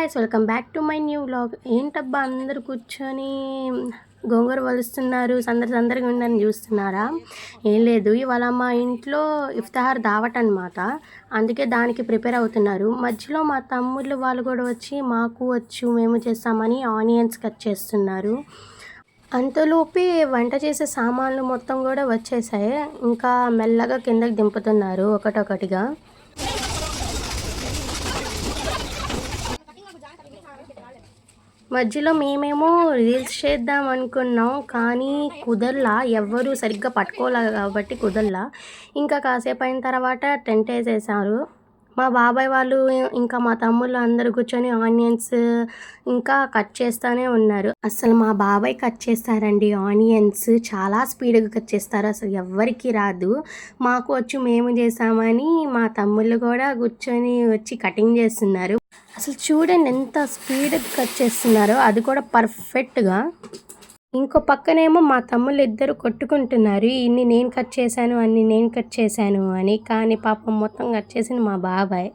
Guys, welcome back to my new vlog. ఏంటబ్బా అందరు కూర్చొని గోంగూర వలుస్తున్నారు, సందడిగా ఉందని చూస్తున్నారా? ఏం లేదు, ఇవాళ మా ఇంట్లో ఇఫ్తార్ దావట్ అనమాట. అందుకే దానికి ప్రిపేర్ అవుతున్నారు. మధ్యలో మా తమ్ముళ్ళు వాళ్ళు కూడా వచ్చి మాకు వచ్చు మేము చేస్తామని ఆనియన్స్ కట్ చేస్తున్నారు. అంతలోపే వంట చేసే సామాన్లు మొత్తం కూడా వచ్చేసాయి. ఇంకా మెల్లగా కిందకి దింపుతున్నారు ఒకటొకటిగా. మధ్యలో మేమేమో రీల్స్ చేద్దాం అనుకున్నాం, కానీ కుదరలా. ఎవ్వరూ సరిగ్గా పట్టుకోలే కాబట్టి కుదరలా. ఇంకా కాసేపు అయిన తర్వాత టెంట్ వేసేసారు. మా బాబాయ్ వాళ్ళు ఇంకా మా తమ్ముళ్ళు అందరూ కూర్చొని ఆనియన్స్ ఇంకా కట్ చేస్తూనే ఉన్నారు. అసలు మా బాబాయ్ కట్ చేస్తారండి ఆనియన్స్, చాలా స్పీడ్గా కట్ చేస్తారు. అసలు ఎవ్వరికి రాదు. మాకు వచ్చి మేము చేసామని మా తమ్ముళ్ళు కూడా కూర్చొని వచ్చి కటింగ్ చేస్తున్నారు. అసలు చూడండి ఎంత స్పీడ్గా కట్ చేస్తున్నారో, అది కూడా పర్ఫెక్ట్గా. ఇంకో పక్కనేమో మా తమ్ముళ్ళు ఇద్దరు కొట్టుకుంటున్నారు, ఇన్ని నేను కట్ చేశాను అన్ని నేను కట్ చేశాను అని. కానీ పాపం మొత్తం కట్ చేసింది మా బాబాయ్.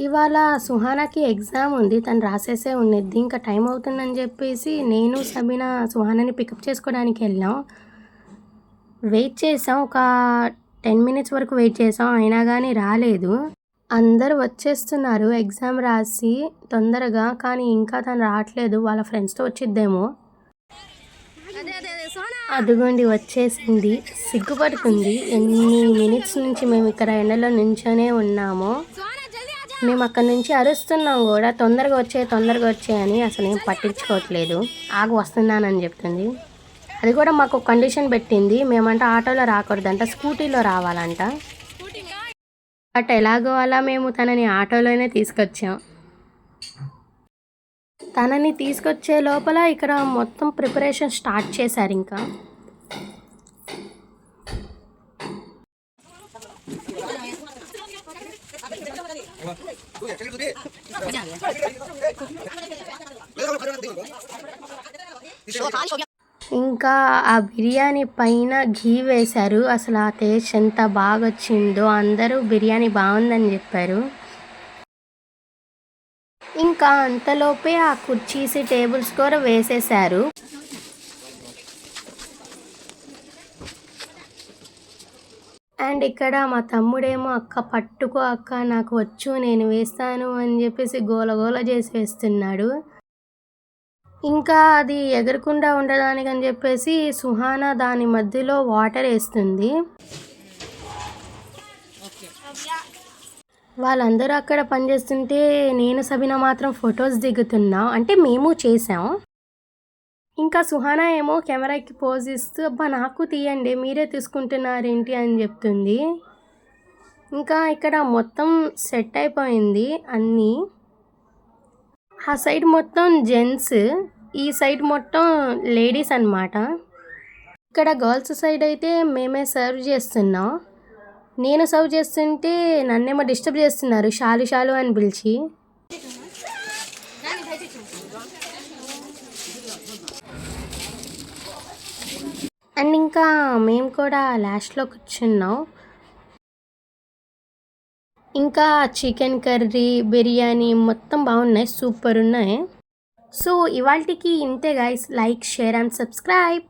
ఇవాళ సుహానాకి ఎగ్జామ్ ఉంది, తను రాసేసే ఉన్నది. ఇంకా టైం అవుతుందని చెప్పేసి నేను సబీనా సుహానాని పికప్ చేసుకోవడానికి వెళ్ళాం. వెయిట్ చేసాం, ఒక 10 minutes వరకు వెయిట్ చేసాం, అయినా కానీ రాలేదు. అందరూ వచ్చేస్తున్నారు ఎగ్జామ్ రాసి తొందరగా, కానీ ఇంకా తను రావట్లేదు. వాళ్ళ ఫ్రెండ్స్తో వచ్చిద్దేమో. అదిగోండి వచ్చేసింది. సిగ్గుపడుతుంది. ఎన్ని మినిట్స్ నుంచి మేము ఇక్కడ ఎండలో నించొనే ఉన్నామో. మేము అక్కడి నుంచి అరుస్తున్నాం కూడా, తొందరగా వచ్చే అని. అసలు ఏం పట్టించుకోవట్లేదు. ఆగు వస్తున్నానని చెప్తుంది. అది కూడా మాకు కండిషన్ పెట్టింది, మేమంట ఆటోలో రాకూడదంట, స్కూటీలో రావాలంట. బట్ ఎలాగో అలా మేము తనని ఆటోలోనే తీసుకొచ్చాం. తనని తీసుకొచ్చే లోపల ఇక్కడ మొత్తం ప్రిపరేషన్ స్టార్ట్ చేశారు. ఇంకా ఇంకా ఆ బిర్యానీ పైన ఘీ వేశారు. అసలు ఆ టేస్ట్ ఎంత బాగా వచ్చిందో, అందరూ బిర్యానీ బాగుందని చెప్పారు. ఇంకా అంతలోపే ఆ కుర్చీస్ టేబుల్స్ కూడా వేసేశారు. అండ్ ఇక్కడ మా తమ్ముడేమో అక్క పట్టుకో అక్క నాకు వచ్చు నేను వేస్తాను అని చెప్పేసి గోల చేసి వేస్తున్నాడు. ఇంకా అది ఎగరకుండా ఉండడానికి అని చెప్పేసి సుహానా దాని మధ్యలో వాటర్ వేస్తుంది. వాళ్ళందరూ అక్కడ పనిచేస్తుంటే నేను సబీనా మాత్రం ఫొటోస్ దిగుతున్నాం, అంటే మేము చేసాం. ఇంకా సుహానా ఏమో కెమెరాకి పోజ్ ఇస్తూ అబ్బా నాకు తీయండి మీరే తీసుకుంటున్నారేంటి అని చెప్తుంది. ఇంకా ఇక్కడ మొత్తం సెట్ అయిపోయింది అన్నీ. ఆ సైడ్ మొత్తం జెంట్స్, ఈ సైడ్ మొత్తం లేడీస్ అన్నమాట. ఇక్కడ గర్ల్స్ సైడ్ అయితే మేమే సర్వ్ చేస్తున్నాం. నేను సర్వ్ చేస్తుంటే నన్నేమో డిస్టర్బ్ చేస్తున్నారు షాలు అని పిలిచి. అండ్ ఇంకా మేము కూడా లాస్ట్లో కూర్చున్నాం. ఇంకా చికెన్ కర్రీ బిర్యానీ మొత్తం బాగున్నాయి, సూపర్ ఉన్నాయి. సో ఇవాళకి ఇంతే guys. Like share and subscribe.